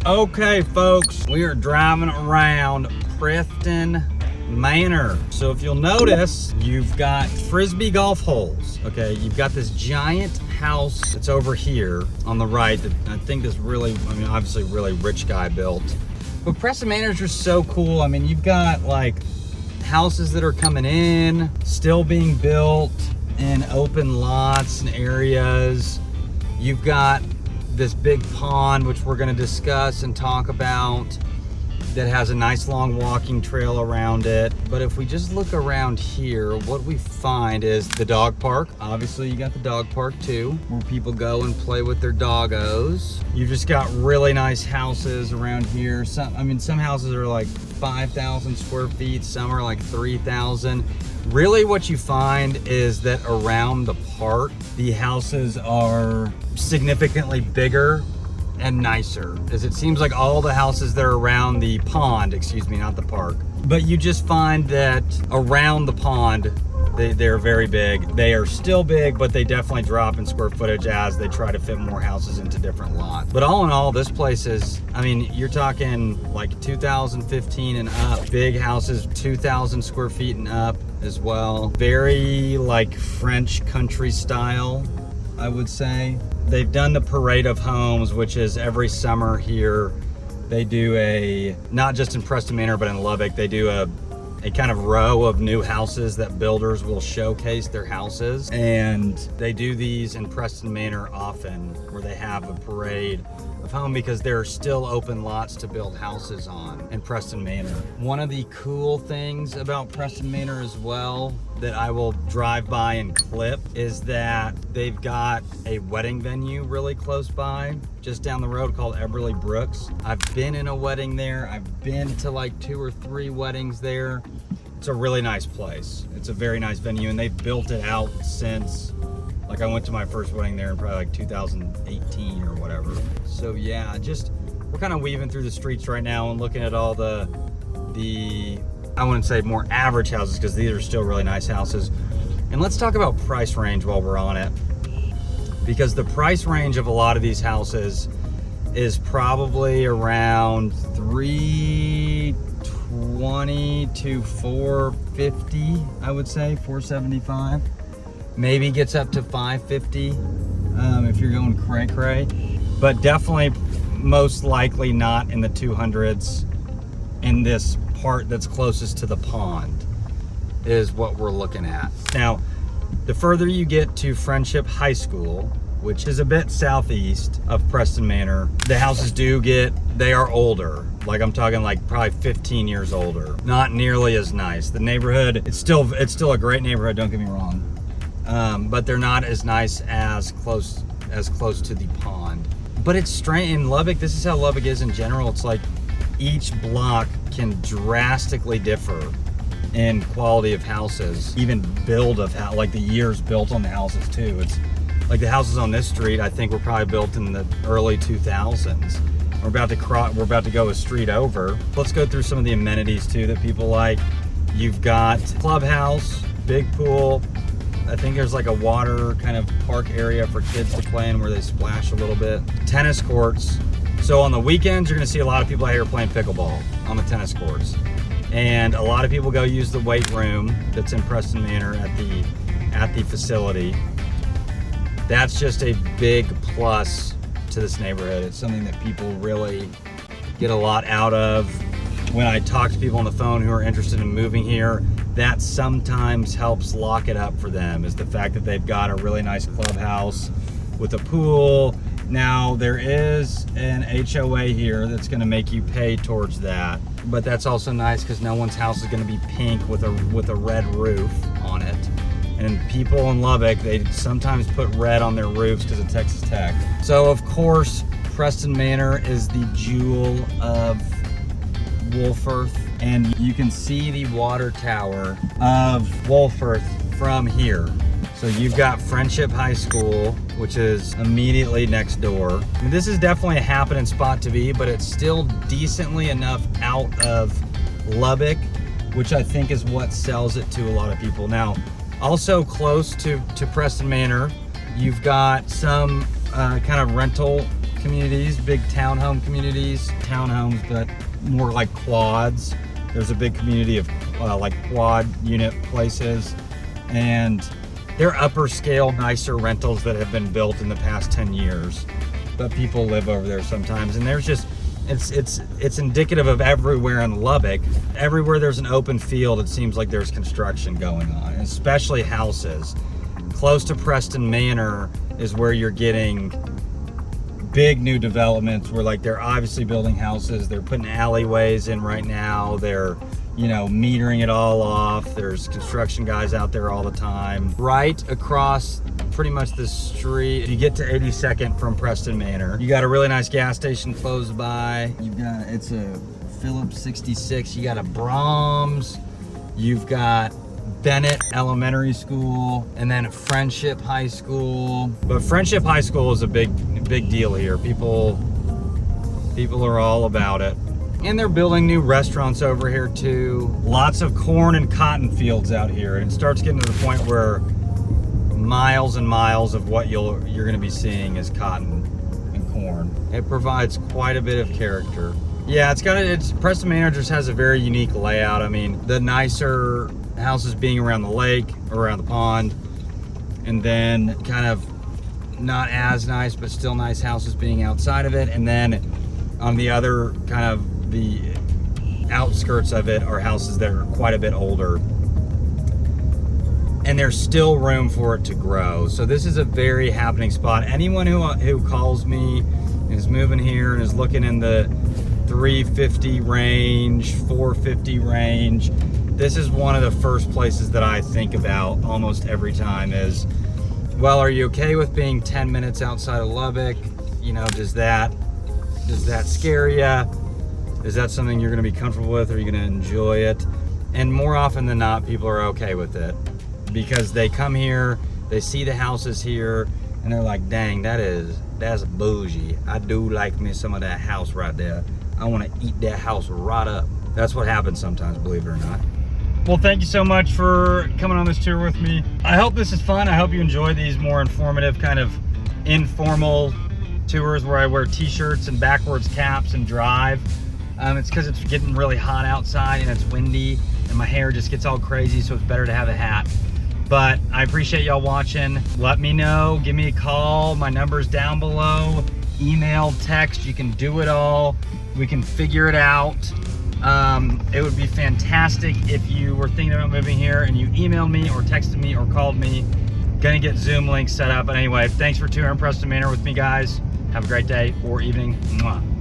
Okay, folks, we are driving around Preston Manor. So if you'll notice, you've got frisbee golf holes. Okay, you've got this giant house that's over here on the right that I think is really, obviously really rich guy built. But Preston Manors are so cool. I mean, you've got like houses that are coming in, still being built in open lots and areas. You've got this big pond, which we're going to discuss and talk about, that has a nice long walking trail around it. But if we just look around here, what we find is the dog park. Obviously, you got the dog park too, where people go and play with their doggos. You've just got really nice houses around here. Some houses are like 5,000 square feet, some are like 3,000. Really what you find is that around the park, the houses are significantly bigger and nicer, as it seems like all the houses that are around the pond, not the park, but you just find that around the pond, they're very big. They are still big, but they definitely drop in square footage as they try to fit more houses into different lots. But all in all, this place is, you're talking like 2015 and up. Big houses, 2,000 square feet and up as well. Very like French country style, I would say. They've done the parade of homes, which is every summer here. They do not just in Preston Manor, but in Lubbock, they do a kind of row of new houses that builders will showcase their houses. And they do these in Preston Manor often, where they have a parade of home because there are still open lots to build houses on in Preston Manor. One of the cool things about Preston Manor as well that I will drive by and clip is that they've got a wedding venue really close by, just down the road, called Eberly Brooks. I've been in a wedding there. I've been to like 2 or 3 weddings there. It's a really nice place. It's a very nice venue, and they've built it out since, like, I went to my first wedding there in probably like 2018 or whatever. So yeah, we're kind of weaving through the streets right now and looking at all the I wouldn't say more average houses, because these are still really nice houses. And let's talk about price range while we're on it, because the price range of a lot of these houses is probably around $320 to $450, I would say, $475. Maybe gets up to $550 if you're going cray-cray, but definitely most likely not in the 200s in this part that's closest to the pond is what we're looking at. Now, the further you get to Friendship High School, which is a bit southeast of Preston Manor, the houses they are older. Like, I'm talking like probably 15 years older. Not nearly as nice. The neighborhood, it's still a great neighborhood, don't get me wrong. But they're not as nice as close to the pond. But it's strange in Lubbock. This is how Lubbock is in general. It's like each block can drastically differ in quality of houses, even build of like the years built on the houses too. It's like the houses on this street, I think, were probably built in the early 2000s. We're about to go a street over. Let's go through some of the amenities too that people like. You've got clubhouse, big pool. I think there's like a water kind of park area for kids to play in where they splash a little bit. Tennis courts. So on the weekends, you're gonna see a lot of people out here playing pickleball on the tennis courts. And a lot of people go use the weight room that's in Preston Manor at the facility. That's just a big plus to this neighborhood. It's something that people really get a lot out of. When I talk to people on the phone who are interested in moving here, that sometimes helps lock it up for them, is the fact that they've got a really nice clubhouse with a pool. Now, there is an HOA here that's gonna make you pay towards that, but that's also nice because no one's house is gonna be pink with a red roof on it. And people in Lubbock, they sometimes put red on their roofs because of Texas Tech. So of course, Preston Manor is the jewel of Wolfforth, and you can see the water tower of Wolfforth from here. So you've got Friendship High School, which is immediately next door. I mean, this is definitely a happening spot to be, but it's still decently enough out of Lubbock, which I think is what sells it to a lot of people. Now, also close to Preston Manor, you've got some kind of rental communities, big townhome communities, townhomes, but more like quads. There's a big community of like quad unit places, and they're upper scale, nicer rentals that have been built in the past 10 years. But people live over there sometimes, and there's just, it's indicative of everywhere in Lubbock. Everywhere there's an open field, it seems like there's construction going on, especially houses. Close to Preston Manor is where you're getting big new developments where like they're obviously building houses, they're putting alleyways in right now, they're, you know, metering it all off. There's construction guys out there all the time. Right across pretty much the street, you get to 82nd from Preston Manor. You got a really nice gas station close by. You've got, it's a Phillips 66. You got a Brahms. You've got Bennett Elementary School, and then Friendship High School. But Friendship High School is a big deal here. People are all about it. And they're building new restaurants over here too. Lots of corn and cotton fields out here, and it starts getting to the point where miles and miles of what you're going to be seeing is cotton and corn. It provides quite a bit of character. Yeah, it's Preston Manor just has a very unique layout. I mean, the nicer houses being around the lake or around the pond, and then kind of not as nice but still nice houses being outside of it, and then on the other kind of the outskirts of it are houses that are quite a bit older, and there's still room for it to grow. So this is a very happening spot. Anyone who calls me and is moving here and is looking in the 350 range, 450 range, this is one of the first places that I think about almost every time is, well, are you okay with being 10 minutes outside of Lubbock? You know, does that scare you? Is that something you're gonna be comfortable with? Are you gonna enjoy it? And more often than not, people are okay with it because they come here, they see the houses here, and they're like, dang, that's bougie. I do like me some of that house right there. I wanna eat that house right up. That's what happens sometimes, believe it or not. Well, thank you so much for coming on this tour with me. I hope this is fun. I hope you enjoy these more informative, kind of informal tours where I wear t-shirts and backwards caps and drive. It's because it's getting really hot outside and it's windy and my hair just gets all crazy, so it's better to have a hat. But I appreciate y'all watching. Let me know, give me a call. My number's down below. Email, text, you can do it all. We can figure it out. It would be fantastic if you were thinking about moving here and you emailed me or texted me or called me. Gonna get Zoom links set up. But anyway, thanks for touring Preston Manor with me, guys. Have a great day or evening. Mwah.